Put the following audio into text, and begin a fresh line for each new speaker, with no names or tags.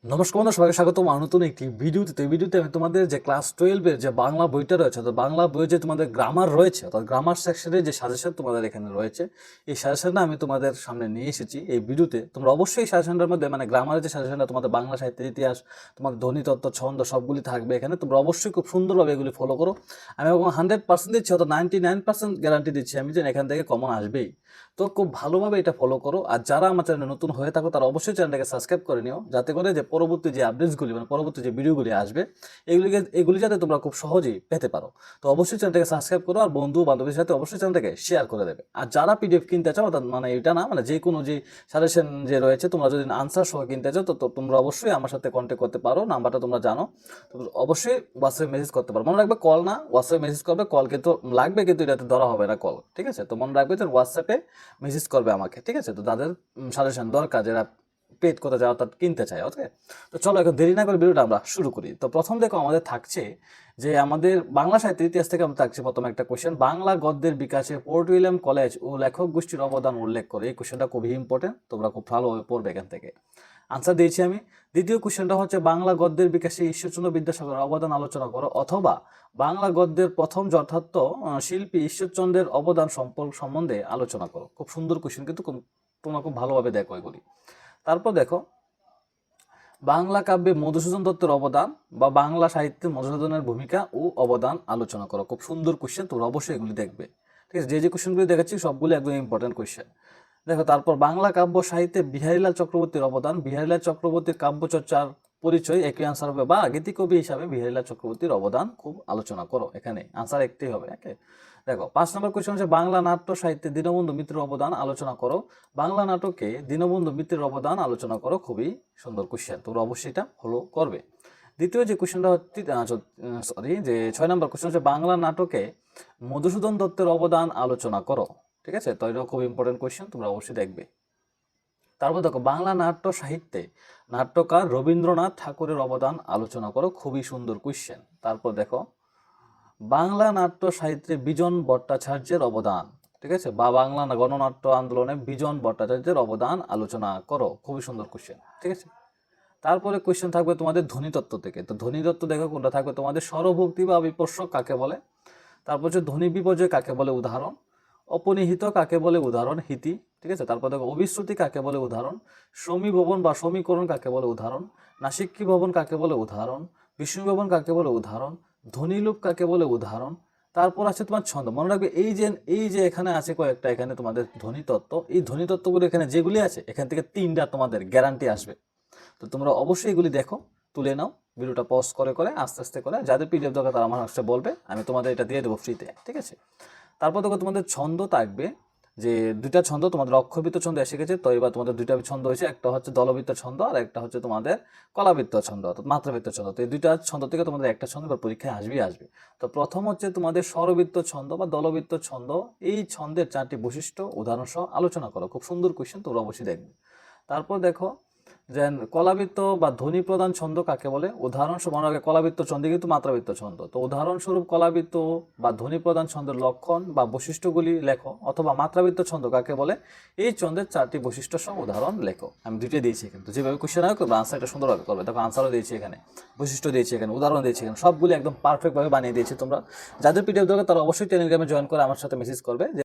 নমস্কার বন্ধুরা, সবাইকে স্বাগতম নতুন একটি ভিডিওতে। এই ভিডিওতে আমি তোমাদের যে ক্লাস 12-এর যে বাংলা বইটা রয়েছে, অর্থাৎ বাংলা বইয়ে যে তোমাদের গ্রামার রয়েছে, অর্থাৎ গ্রামার সেকশনের যে সাজেশন তোমাদের এখানে রয়েছে, এই সাজেশনটা আমি তোমাদের সামনে নিয়ে এসেছি এই ভিডিওতে। তোমরা অবশ্যই এই সাজেশনটার মধ্যে মানে গ্রামারের যে সাজেশনটা তোমাদের বাংলা সাহিত্যের ইতিহাস, তোমাদের ধ্বনিতত্ত্ব, ছন্দ সবগুলি থাকবে এখানে। তোমরা অবশ্যই খুব সুন্দরভাবে এগুলি ফলো করো। আমি 100% দিচ্ছি, অর্থাৎ 99% গ্যারান্টি দিচ্ছি আমি যে এখান থেকে কমন আসবেই। তো খুব ভালোভাবে এটা ফলো করো। আর যারা আমার চ্যানেলে নতুন হয়ে থাকো তারা অবশ্যই চ্যানেলটাকে সাবস্ক্রাইব করে নিও, যাতে করে যে পরবর্তী যে আপডেটসগুলি মানে পরবর্তী যে ভিডিওগুলি আসবে এগুলি যাতে তোমরা খুব সহজেই পেতে পারো। তো অবশ্যই চ্যানেলটাকে সাবস্ক্রাইব করো, আর বন্ধু বান্ধবীর সাথে অবশ্যই চ্যানেলটাকে শেয়ার করে দেবে। আর যারা পিডিএফ কিনতে চাও, অর্থাৎ মানে এটা না, মানে যে কোনো যে সাজেশন যে রয়েছে, তোমরা যদি আনসার সহ কিনতে চাও তো তোমরা অবশ্যই আমার সাথে কন্ট্যাক্ট করতে পারো। নাম্বারটা তোমরা জানো, তো অবশ্যই হোয়াটসঅ্যাপে মেসেজ করতে পারো। মনে রাখবে কল না, হোয়াটসঅ্যাপে মেসেজ করবে। কল কিন্তু লাগবে, কিন্তু এটাতে ধরা হবে না কল, ঠিক আছে? তো মনে রাখবে যে হোয়াটসঅ্যাপে মেসেজ করবে আমাকে, ঠিক আছে? তো তাদের সাজেশন দরকার যারা পেড করতে চায় অর্থাৎ কিনতে চায়, ওকে? তো চলো এখন দেরি না করে ভিডিওটা আমরা শুরু করি। তো প্রথম দেখো আমাদের থাকছে যে আমাদের বাংলা সাহিত্যের ইতিহাস থেকে আমাদের থাকছে প্রথম একটা কোশ্চেন, বাংলা গদ্যের বিকাশে পোর্ট উইলিয়াম কলেজ ও লেখক গোষ্ঠীর অবদান উল্লেখ করে। এই কোশ্চেনটা খুবই ইম্পর্টেন্ট, তোমরা খুব ভালোভাবে পড়বে এখান থেকে। আনসার দিয়েছি আমি। দ্বিতীয় কোশ্চেনটা হচ্ছে বাংলা গদ্যের বিকাশে ঈশ্বরচন্দ্র বিদ্যাসাগরের অবদান আলোচনা করো, অথবা বাংলা গদ্যের প্রথম যথার্থ শিল্পী ঈশ্বরচন্দ্রের অবদান সম্বন্ধে আলোচনা করো। খুব সুন্দর কোশ্চেন, কিন্তু তোমরা খুব ভালোভাবে দেখো এগুলি। তারপর দেখো বাংলা কাব্যে মধুসূদন দত্তের অবদান বা বাংলা সাহিত্যে মধুসূদনের ভূমিকা ও অবদান আলোচনা করো। খুব সুন্দর কোশ্চেন, তোমরা অবশ্যই এগুলি দেখবে, ঠিক আছে? যে কোশ্চেনগুলি দেখাচ্ছি সবগুলি একদম ইম্পর্টেন্ট কোশ্চেন। দেখো তারপর বাংলা কাব্য সাহিত্যে বিহারীলাল চক্রবর্তীর অবদান, বিহারীলাল চক্রবর্তীর কাব্যচর্চার পরিচয়, একই আনসার হবে, বা গীতিকবি হিসাবে বিহারীলাল চক্রবর্তীর অবদান খুব আলোচনা করো। এখানে আনসার একটাই হবে, ওকে? দেখো 5 নম্বর কোশ্চেন হচ্ছে বাংলা নাট্য সাহিত্যে দীনবন্ধু মিত্রের অবদান আলোচনা করো। বাংলা নাটকে দীনবন্ধু মিত্রের অবদান আলোচনা করো। খুবই সুন্দর কোশ্চেন, তোমরা অবশ্যই এটা ফলো করবে। দ্বিতীয় যে কোশ্চেনটা হচ্ছে যে 6 নম্বর কোশ্চেন হচ্ছে বাংলা নাটকে মধুসূদন দত্তের অবদান আলোচনা করো, ঠিক আছে? তো এটা খুব ইম্পর্টেন্ট কোশ্চেন, তোমরা অবশ্যই দেখবে। তারপর দেখো বাংলা নাট্য সাহিত্যে নাট্যকার রবীন্দ্রনাথ ঠাকুরের অবদান আলোচনা করো। খুবই সুন্দর কোশ্চেন। তারপর দেখো বাংলা নাট্য সাহিত্যে বিজন ভট্টাচার্যের অবদান, ঠিক আছে? বা বাংলা গণনাট্য আন্দোলনে বিজন ভট্টাচার্যের অবদান আলোচনা করো। খুবই সুন্দর কোশ্চেন, ঠিক আছে? তারপরে কোশ্চেন থাকবে তোমাদের ধ্বনিতত্ত্ব থেকে। তো ধ্বনিতত্ত্ব দেখো কোনটা থাকবে তোমাদের, স্বরভক্তি বা বিপর্যয় কাকে বলে, তারপর হচ্ছে ধ্বনি বিপর্যয় কাকে বলে উদাহরণ, অপনিহিত কাকে বলে উদাহরণ হিতি, ঠিক আছে? তারপর দেখো অবিশ্রুতি কাকে বলে উদাহরণ, সমীভবন বা সমীকরণ কাকে বলে উদাহরণ, নাসিক্যী ভবন কাকে বলে উদাহরণ, বিষ্ণু ভবন কাকে বলে উদাহরণ, ধ্বনিলোপ কাকে বলে উদাহরণ। তারপর আছে তোমার ছন্দ। মনে রাখবে এই যে এখানে আছে কয়েকটা, এখানে তোমাদের ধ্বনিতত্ত্ব, এই ধ্বনিতত্ত্বগুলো এখানে যেগুলি আছে এখান থেকে 3টা তোমাদের গ্যারান্টি আসবে। তো তোমরা অবশ্যই এগুলি দেখো, তুলে নাও, ভিডিওটা পজ করে করে আস্তে আস্তে করে। যাদের পিডিএফ দরকার তারা আমার কাছে বলবে, আমি তোমাদের এটা দিয়ে দেবো ফ্রিতে, ঠিক আছে? তারপর দেখো তোমাদের ছন্দ থাকবে, যে 2টা ছন্দ তোমাদের অক্ষরবৃত্ত ছন্দ এসে গেছে। তো এবার তোমাদের 2টা ছন্দ হয়েছে, একটা হচ্ছে দলবৃত্ত ছন্দ আর একটা হচ্ছে তোমাদের কলাবৃত্ত ছন্দ, অর্থাৎ মাত্রাবৃত্ত ছন্দ। তো এই 2টা ছন্দ থেকে তোমাদের একটা ছন্দ এবার পরীক্ষায় আসবে। তো প্রথম হচ্ছে তোমাদের স্বরবৃত্ত ছন্দ বা দলবৃত্ত ছন্দ। এই ছন্দের 4টি বৈশিষ্ট্য উদাহরণ সহ আলোচনা করো। খুব সুন্দর কোয়েশ্চেন, তোমরা অবশ্যই দেখবে। তারপর দেখো যে কলাবৃত্ত বা ধ্বনি প্রধান ছন্দ কাকে বলে, উদাহরণস্বরূপ মনে রাখবে কলাবৃত্ত ছন্দ কিন্তু মাত্রাবৃত্ত ছন্দ। তো উদাহরণস্বরূপ কলাবৃত্ত বা ধ্বনি প্রধান ছন্দের লক্ষণ বা বৈশিষ্ট্যগুলি লেখো, অথবা মাত্রাবৃত্ত ছন্দ কাকে বলে, এই ছন্দের 4টি বৈশিষ্ট্য সহ উদাহরণ লেখো। আমি 2টা দিয়েছি, কিন্তু যেভাবে কোশ্চেন হয় করবে আনসারটা সুন্দরভাবে করবে। দেখো আনসারও দিয়েছি এখানে, বৈশিষ্ট্য দিয়েছি এখানে, উদাহরণ দিয়েছি এখানে, সবগুলি একদম পারফেক্টভাবে বানিয়ে দিয়েছি। তোমরা যাদের পিডিএফ দরকার তারা অবশ্যই টেলিগ্রামে জয়েন করে আমার সাথে মেসেজ করবে।